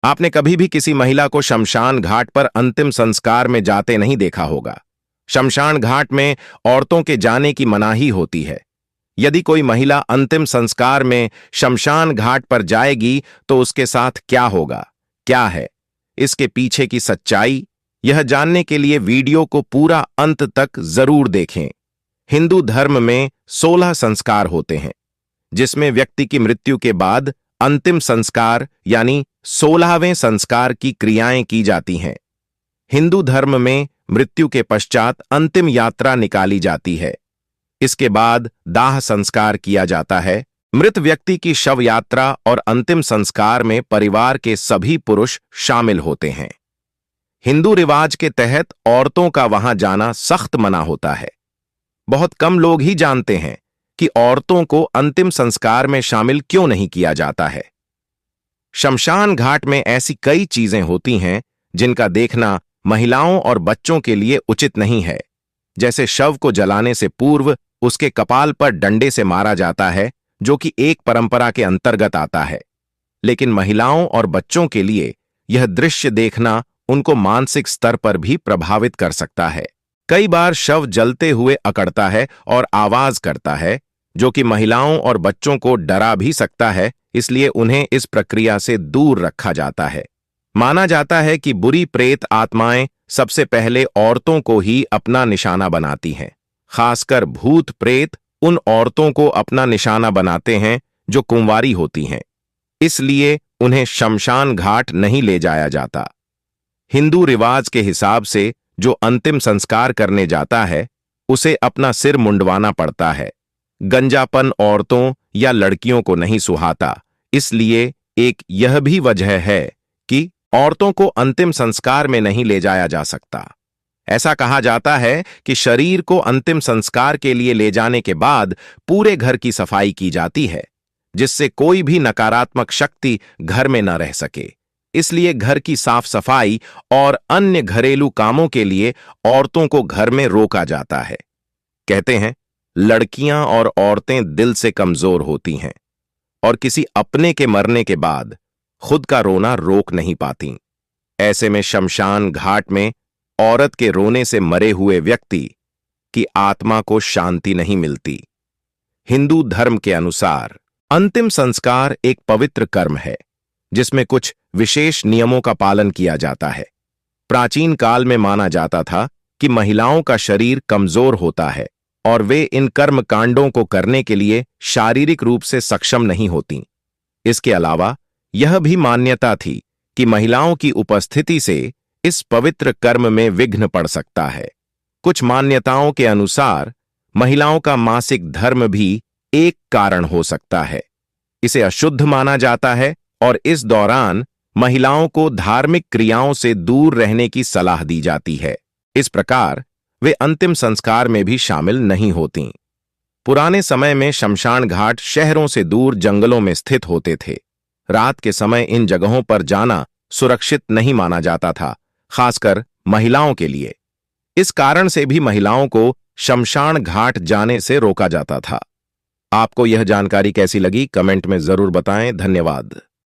आपने कभी भी किसी महिला को शमशान घाट पर अंतिम संस्कार में जाते नहीं देखा होगा। शमशान घाट में औरतों के जाने की मनाही होती है। यदि कोई महिला अंतिम संस्कार में शमशान घाट पर जाएगी तो उसके साथ क्या होगा, क्या है इसके पीछे की सच्चाई, यह जानने के लिए वीडियो को पूरा अंत तक जरूर देखें। हिंदू धर्म में 16 संस्कार होते हैं, जिसमें व्यक्ति की मृत्यु के बाद अंतिम संस्कार यानी 16वें संस्कार की क्रियाएं की जाती हैं। हिंदू धर्म में मृत्यु के पश्चात अंतिम यात्रा निकाली जाती है। इसके बाद दाह संस्कार किया जाता है। मृत व्यक्ति की शव यात्रा और अंतिम संस्कार में परिवार के सभी पुरुष शामिल होते हैं। हिंदू रिवाज के तहत औरतों का वहां जाना सख्त मना होता है। बहुत कम लोग ही जानते हैं कि औरतों को अंतिम संस्कार में शामिल क्यों नहीं किया जाता है। शमशान घाट में ऐसी कई चीजें होती हैं जिनका देखना महिलाओं और बच्चों के लिए उचित नहीं है। जैसे शव को जलाने से पूर्व उसके कपाल पर डंडे से मारा जाता है, जो कि एक परंपरा के अंतर्गत आता है। लेकिन महिलाओं और बच्चों के लिए यह दृश्य देखना उनको मानसिक स्तर पर भी प्रभावित कर सकता है। कई बार शव जलते हुए अकड़ता है और आवाज करता है, जो कि महिलाओं और बच्चों को डरा भी सकता है, इसलिए उन्हें इस प्रक्रिया से दूर रखा जाता है। माना जाता है कि बुरी प्रेत आत्माएं सबसे पहले औरतों को ही अपना निशाना बनाती हैं। खासकर भूत प्रेत उन औरतों को अपना निशाना बनाते हैं जो कुंवारी होती हैं, इसलिए उन्हें शमशान घाट नहीं ले जाया जाता। हिंदू रिवाज के हिसाब से जो अंतिम संस्कार करने जाता है उसे अपना सिर मुंडवाना पड़ता है। गंजापन औरतों या लड़कियों को नहीं सुहाता, इसलिए एक यह भी वजह है कि औरतों को अंतिम संस्कार में नहीं ले जाया जा सकता। ऐसा कहा जाता है कि शरीर को अंतिम संस्कार के लिए ले जाने के बाद पूरे घर की सफाई की जाती है, जिससे कोई भी नकारात्मक शक्ति घर में न रह सके। इसलिए घर की साफ सफाई और अन्य घरेलू कामों के लिए औरतों को घर में रोका जाता है। कहते हैं, लड़कियां और औरतें दिल से कमजोर होती हैं और किसी अपने के मरने के बाद खुद का रोना रोक नहीं पाती। ऐसे में शमशान घाट में औरत के रोने से मरे हुए व्यक्ति की आत्मा को शांति नहीं मिलती। हिंदू धर्म के अनुसार अंतिम संस्कार एक पवित्र कर्म है, जिसमें कुछ विशेष नियमों का पालन किया जाता है। प्राचीन काल में माना जाता था कि महिलाओं का शरीर कमजोर होता है और वे इन कर्म कांडों को करने के लिए शारीरिक रूप से सक्षम नहीं होती। इसके अलावा यह भी मान्यता थी कि महिलाओं की उपस्थिति से इस पवित्र कर्म में विघ्न पड़ सकता है। कुछ मान्यताओं के अनुसार महिलाओं का मासिक धर्म भी एक कारण हो सकता है। इसे अशुद्ध माना जाता है और इस दौरान महिलाओं को धार्मिक क्रियाओं से दूर रहने की सलाह दी जाती है। इस प्रकार वे अंतिम संस्कार में भी शामिल नहीं होतीं। पुराने समय में शमशान घाट शहरों से दूर जंगलों में स्थित होते थे। रात के समय इन जगहों पर जाना सुरक्षित नहीं माना जाता था, खासकर महिलाओं के लिए। इस कारण से भी महिलाओं को शमशान घाट जाने से रोका जाता था। आपको यह जानकारी कैसी लगी, कमेंट में जरूर बताएं। धन्यवाद।